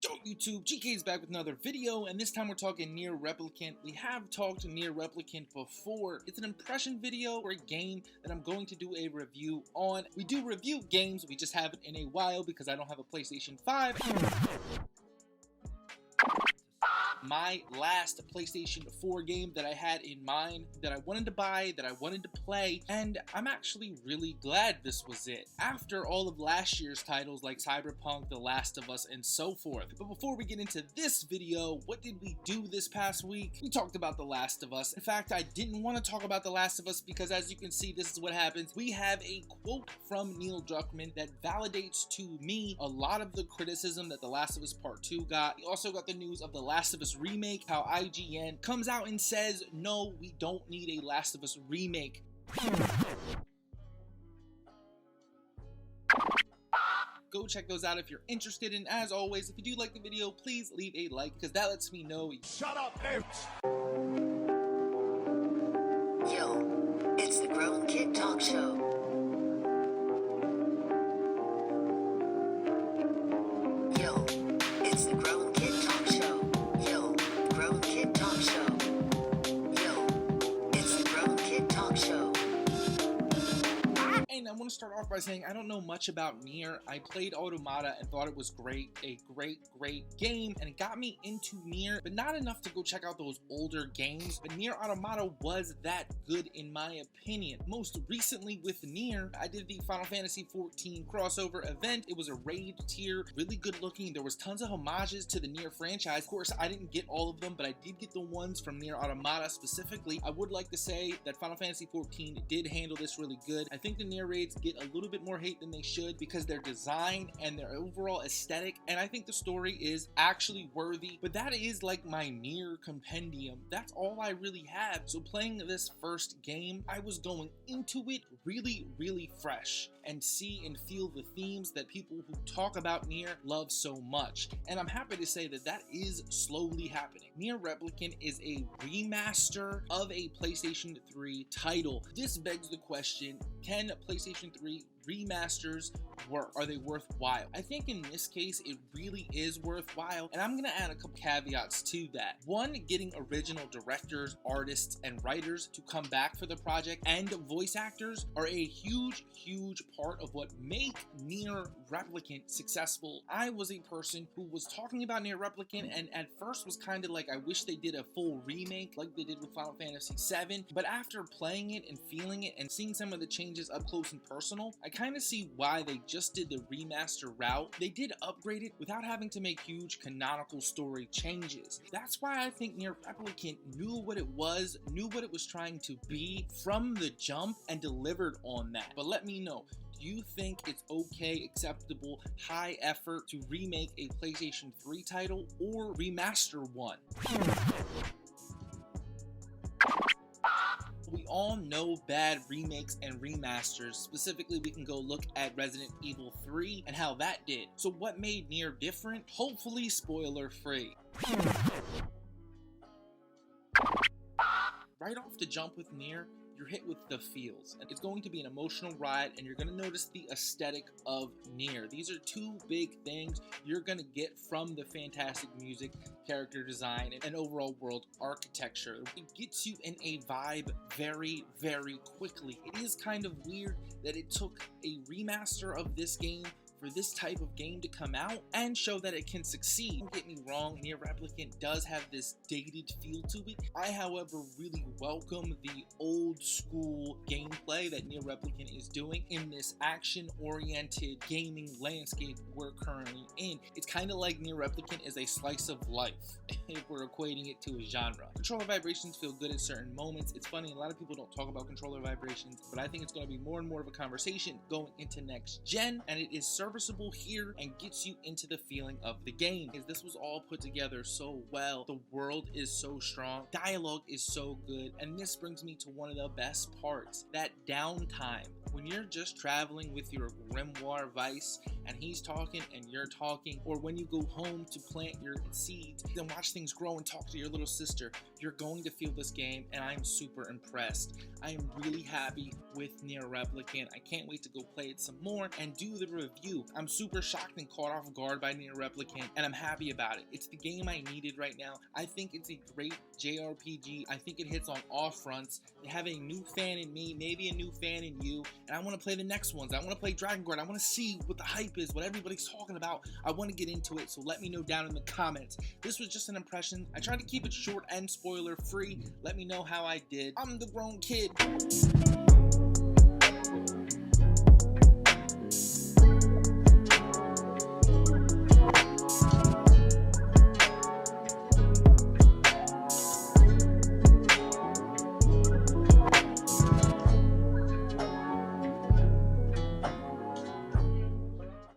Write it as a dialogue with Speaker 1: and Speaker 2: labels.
Speaker 1: Yo YouTube, GK is back with another video, and this time we're talking NieR Replicant. We have talked NieR Replicant before. It's an impression video for a game that I'm going to do a review on. We do review games, we just haven't in a while because I don't have a PlayStation 5. My last PlayStation 4 game that I had in mind, that I wanted to buy, that I wanted to play, and I'm actually really glad this was it. After all of last year's titles like Cyberpunk, The Last of Us, and so forth. But before we get into this video, what did we do this past week? We talked about The Last of Us. In fact, I didn't want to talk about The Last of Us because, as you can see, this is what happens. We have a quote from Neil Druckmann that validates to me a lot of the criticism that The Last of Us Part 2 got. We also got the news of The Last of Us remake, how IGN comes out and says, no, we don't need a Last of Us remake. Go check those out if you're interested, and as always, if you do like the video, please leave a like, because that lets me know.
Speaker 2: Shut up, bitch!
Speaker 3: Yo, it's the Grown Kid Talk Show. Yo, it's the Grown Kid Talk Show. Yo, Grown Kid Talk Show. Yo, it's the Grown Kid Talk Show.
Speaker 1: And I want to start off by saying I don't know much about NieR. I played Automata and thought it was great, a great game, and it got me into NieR, but not enough to go check out those older games. But NieR Automata was that good in my opinion. Most recently with NieR, I did the Final Fantasy XIV crossover event. It was a raid tier, really good looking. There was tons of homages to the NieR franchise. Of course, I didn't get all of them, but I did get the ones from NieR Automata specifically. I would like to say that Final Fantasy XIV did handle this really good. I think the NieR raids get a little bit more hate than they should because their design and their overall aesthetic, and I think the story is actually worthy, but that is like my NieR compendium. That's all I really have. So playing this first game, I was going into it really fresh and see and feel the themes that people who talk about NieR love so much. And I'm happy to say that that is slowly happening. NieR Replicant is a remaster of a PlayStation 3 title. This begs the question, can PlayStation 3 remasters work? Are they worthwhile? I think in this case it really is worthwhile, and I'm gonna add a couple caveats to that. One, getting original directors, artists, and writers to come back for the project, and voice actors are a huge part of what make NieR Replicant successful. I was a person who was talking about NieR Replicant and at first was kind of like, I wish they did a full remake like they did with Final Fantasy VII, but after playing it and feeling it and seeing some of the changes up close and personal, I kind of see why they just did the remaster route. They did upgrade it without having to make huge canonical story changes. That's why I think NieR Replicant knew what it was, knew what it was trying to be from the jump, and delivered on that. But let me know, do you think it's okay, acceptable, high effort to remake a PlayStation 3 title or remaster one? We all know bad remakes and remasters. Specifically, we can go look at Resident Evil 3 and how that did. So what made NieR different? Hopefully spoiler free. Right off the jump with NieR, you're hit with the feels, and it's going to be an emotional ride, and you're going to notice the aesthetic of NieR. These are two big things you're going to get from the fantastic music, character design, and overall world architecture. It gets you in a vibe very quickly. It is kind of weird that it took a remaster of this game for this type of game to come out and show that it can succeed. Don't get me wrong, NieR Replicant does have this dated feel to it. I, however, really welcome the old school gameplay that NieR Replicant is doing in this action-oriented gaming landscape we're currently in. It's kind of like NieR Replicant is a slice of life, if we're equating it to a genre. Controller vibrations feel good at certain moments. It's funny, a lot of people don't talk about controller vibrations, but I think it's going to be more and more of a conversation going into next gen, and it is serviceable here and gets you into the feeling of the game. Because this was all put together so well. The world is so strong, dialogue is so good, and this brings me to one of the best parts, that downtime. When you're just traveling with your Grimoire Weiss and he's talking and you're talking, or when you go home to plant your seeds, then watch things grow and talk to your little sister, you're going to feel this game, and I'm super impressed. I am really happy with Nier Replicant. I can't wait to go play it some more and do the review. I'm super shocked and caught off guard by Nier Replicant, and I'm happy about it. It's the game I needed right now. I think it's a great JRPG. I think it hits on all fronts. They have a new fan in me, maybe a new fan in you, and I want to play the next ones. I want to play Dragon Guard. I want to see what the hype is, what everybody's talking about. I want to get into it, so let me know down in the comments. This was just an impression. I tried to keep it short and spoiler free. Let me know how I did. I'm the Grown Kid.